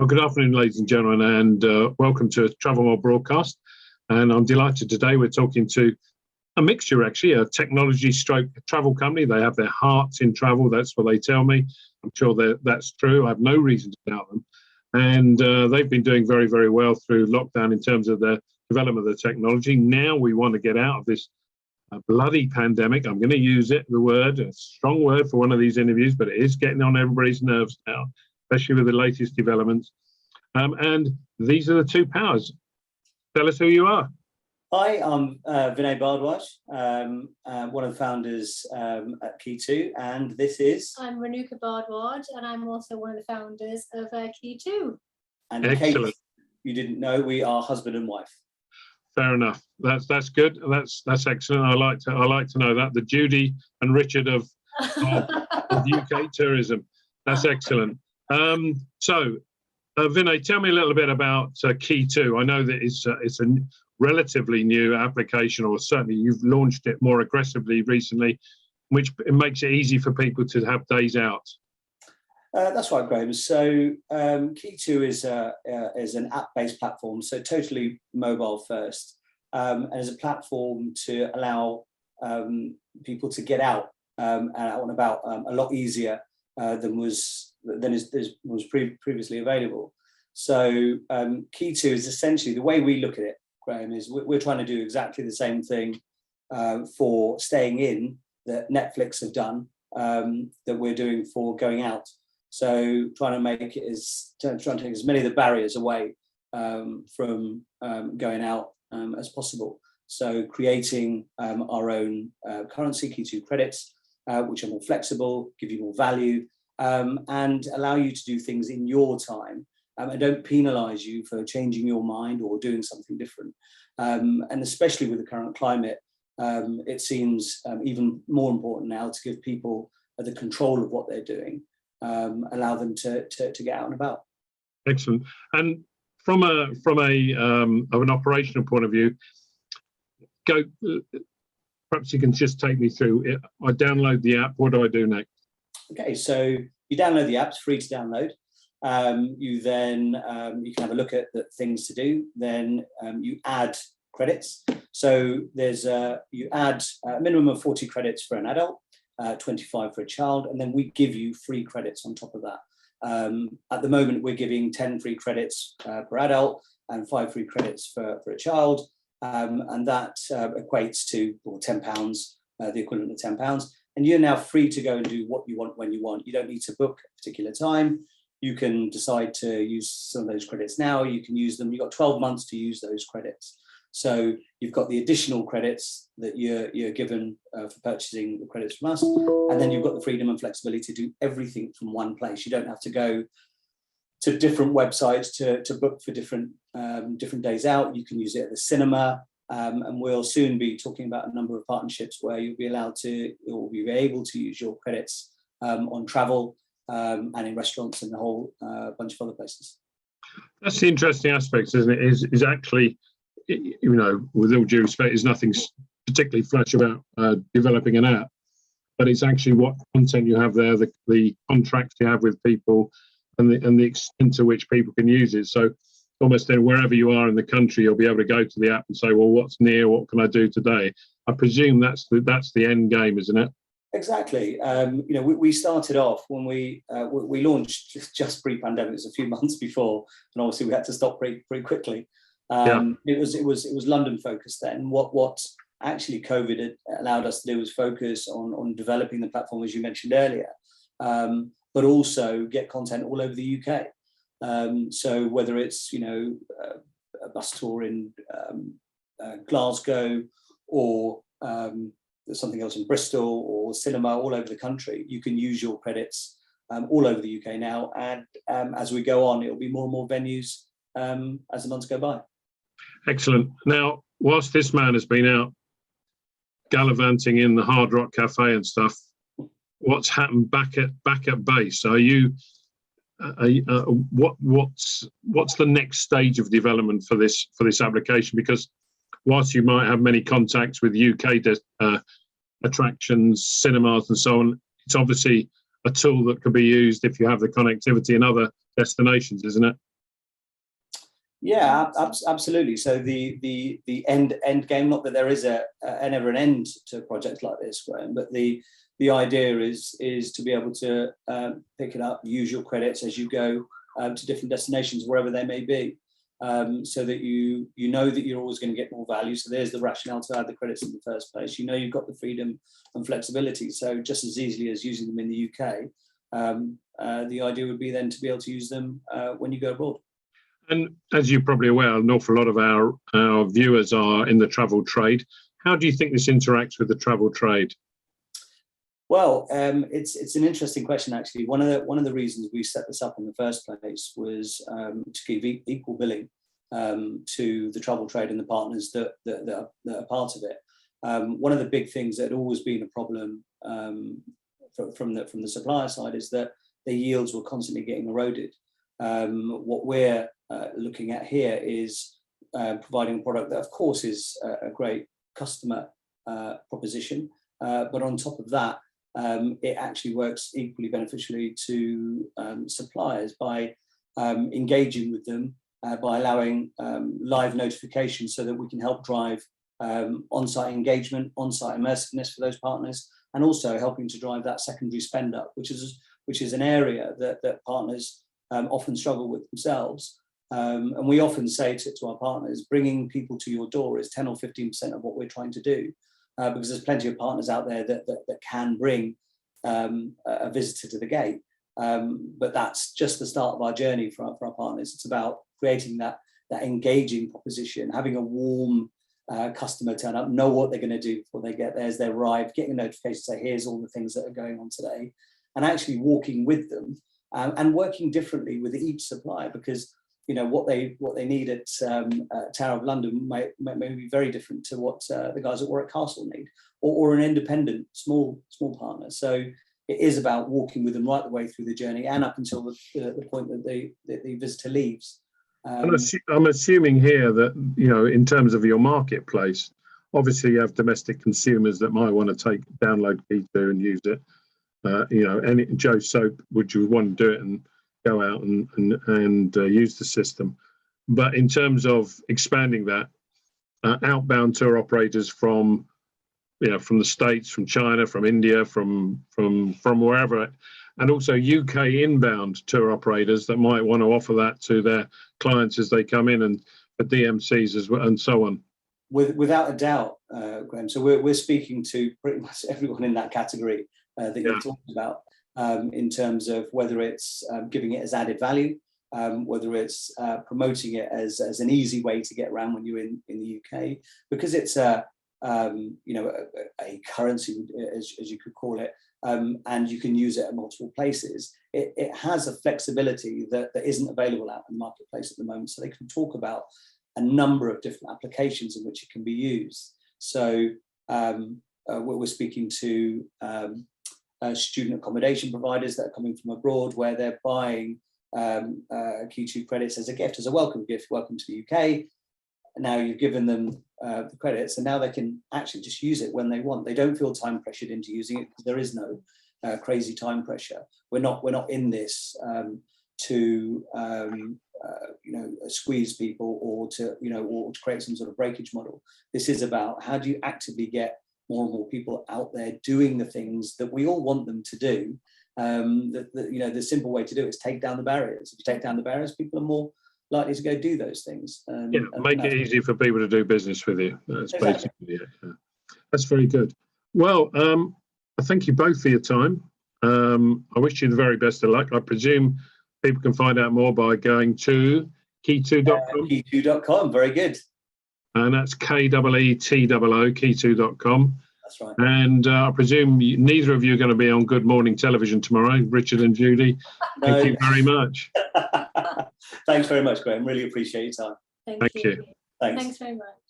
Well, good afternoon, ladies and gentlemen, and welcome to Travel More Broadcast. And I'm delighted today we're talking to a mixture, actually, a technology stroke travel company. They have their hearts in travel. That's what they tell me. I'm sure that's true. I have no reason to doubt them. And they've been doing very, very well through lockdown in terms of the development of the technology. Now we want to get out of this bloody pandemic. I'm going to use it, the word, a strong word for one of these interviews, but it is getting on everybody's nerves now, especially with the latest developments. And these are the two powers. Tell us who you are. Hi, I'm Vinay Bhardwaj, one of the founders at KeeToo, and this is... I'm Renuka Bhardwaj, and I'm also one of the founders of KeeToo. And in case you didn't know, we are husband and wife. Fair enough. That's good. That's excellent. I like to know that. The Judy and Richard of UK tourism. That's excellent. So, Vinay, tell me a little bit about KeeToo. I know that it's a relatively new application, or certainly you've launched it more aggressively recently, which makes it easy for people to have days out. That's right, Graham. So KeeToo is an app-based platform, so totally mobile first, and is a platform to allow people to get out and about a lot easier than was previously available. So KeeToo is essentially, the way we look at it, Graham, is we're trying to do exactly the same thing for staying in that Netflix have done, that we're doing for going out. So trying to take as many of the barriers away from going out as possible. So creating our own currency, KeeToo credits, which are more flexible, give you more value, and allow you to do things in your time, and don't penalise you for changing your mind or doing something different. And especially with the current climate, it seems even more important now to give people the control of what they're doing. Allow them to get out and about. Excellent. And from an operational point of view, perhaps you can just take me through it. I download the app. What do I do next? Okay, so you download the app. It's free to download. You then you can have a look at the things to do. Then you add credits. So there's you add a minimum of 40 credits for an adult. 25 for a child, and then we give you free credits on top of that. At the moment, we're giving 10 free credits per adult and 5 free credits for a child, and that equates to £10, the equivalent of £10. And you're now free to go and do what you want when you want. You don't need to book a particular time. You can decide to use some of those credits now. You can use them. You've got 12 months to use those credits. So you've got the additional credits that you're given for purchasing the credits from us, and then you've got the freedom and flexibility to do everything from one place. You don't have to go to different websites to book for different days out. You can use it at the cinema, and we'll soon be talking about a number of partnerships where you'll be able to use your credits on travel and in restaurants and a whole bunch of other places. That's the interesting aspect, isn't it? Is actually, you know, with all due respect, there's nothing particularly flash about developing an app, but it's actually what content you have there, the contracts you have with people, and the extent to which people can use it. So almost then, wherever you are in the country, you'll be able to go to the app and say, well, what's near? What can I do today? I presume that's the end game, isn't it? Exactly. You know, we started off when we launched just pre-pandemic. It was a few months before, and obviously we had to stop pretty quickly. It was London focused then. What actually COVID had allowed us to do was focus on developing the platform, as you mentioned earlier, but also get content all over the UK. So whether it's, you know, a bus tour in Glasgow, or something else in Bristol, or cinema all over the country, you can use your credits all over the UK now. And as we go on, it'll be more and more venues as the months go by. Excellent. Now, whilst this man has been out gallivanting in the Hard Rock Cafe and stuff, what's happened back at base? Are you what's the next stage of development for this application? Because whilst you might have many contacts with UK attractions, cinemas, and so on, it's obviously a tool that can be used if you have the connectivity in other destinations, isn't it? Yeah, absolutely. So the end game, not that there is an end to projects like this, Graham, but the idea is to be able to pick it up, use your credits as you go to different destinations, wherever they may be, so that you know that you're always going to get more value. So there's the rationale to add the credits in the first place. You know you've got the freedom and flexibility. So just as easily as using them in the UK, the idea would be then to be able to use them when you go abroad. And as you're probably aware, an awful lot of our viewers are in the travel trade. How do you think this interacts with the travel trade? Well, it's an interesting question, actually. One of the reasons we set this up in the first place was to give equal billing to the travel trade and the partners that are part of it. One of the big things that had always been a problem from the supplier side is that the yields were constantly getting eroded. What we're looking at here is providing a product that, of course, is a great customer proposition, but on top of that, it actually works equally beneficially to suppliers by engaging with them, by allowing live notifications so that we can help drive on-site engagement, on-site immersiveness for those partners, and also helping to drive that secondary spend up, which is an area that partners often struggle with themselves. And we often say to our partners, bringing people to your door is 10 or 15% of what we're trying to do, because there's plenty of partners out there that can bring a visitor to the gate. But that's just the start of our journey for our partners. It's about creating that engaging proposition, having a warm customer turn up, know what they're going to do before they get there as they arrive, getting a notification, say, here's all the things that are going on today, and actually walking with them and working differently with each supplier, because what they need at Tower of London may be very different to what the guys at Warwick Castle need, or an independent small partner. So it is about walking with them right the way through the journey and up until the point that the visitor leaves. I'm assuming here that, in terms of your marketplace, obviously you have domestic consumers that might want to download KeeToo and use it. Any Joe Soap, would you want to do it and go out and use the system? But in terms of expanding that, outbound tour operators from the States, from China, from India, from wherever, and also UK inbound tour operators that might want to offer that to their clients as they come in, and for DMCs as well, and so on. Without a doubt, Graham. So we're speaking to pretty much everyone in that category that you've talked about, in terms of whether it's giving it as added value, whether it's promoting it as an easy way to get around when you're in the UK, because it's a currency, as you could call it, and you can use it at multiple places. It has a flexibility that isn't available out in the marketplace at the moment. So they can talk about a number of different applications in which it can be used. So we're speaking to student accommodation providers that are coming from abroad, where they're buying KeeToo credits as a gift, as a welcome gift. Welcome to the UK. Now you've given them the credits, and now they can actually just use it when they want. They don't feel time pressured into using it, because there is no crazy time pressure. We're not in this to squeeze people or to create some sort of breakage model. This is about how do you actively get more and more people out there doing the things that we all want them to do. The simple way to do it is take down the barriers. If you take down the barriers, people are more likely to go do those things. Make it easy for people to do business with you. That's exactly. Basically it. That's very good. Well, I thank you both for your time. I wish you the very best of luck. I presume people can find out more by going to KeeToo.com. KeeToo.com, very good. And that's KEETOO, KeeToo.com. That's right. And I presume neither of you are going to be on Good Morning Television tomorrow, Richard and Judy. Thank you very much. Thanks very much, Graham. Really appreciate your time. Thank you. Thanks. Thanks very much.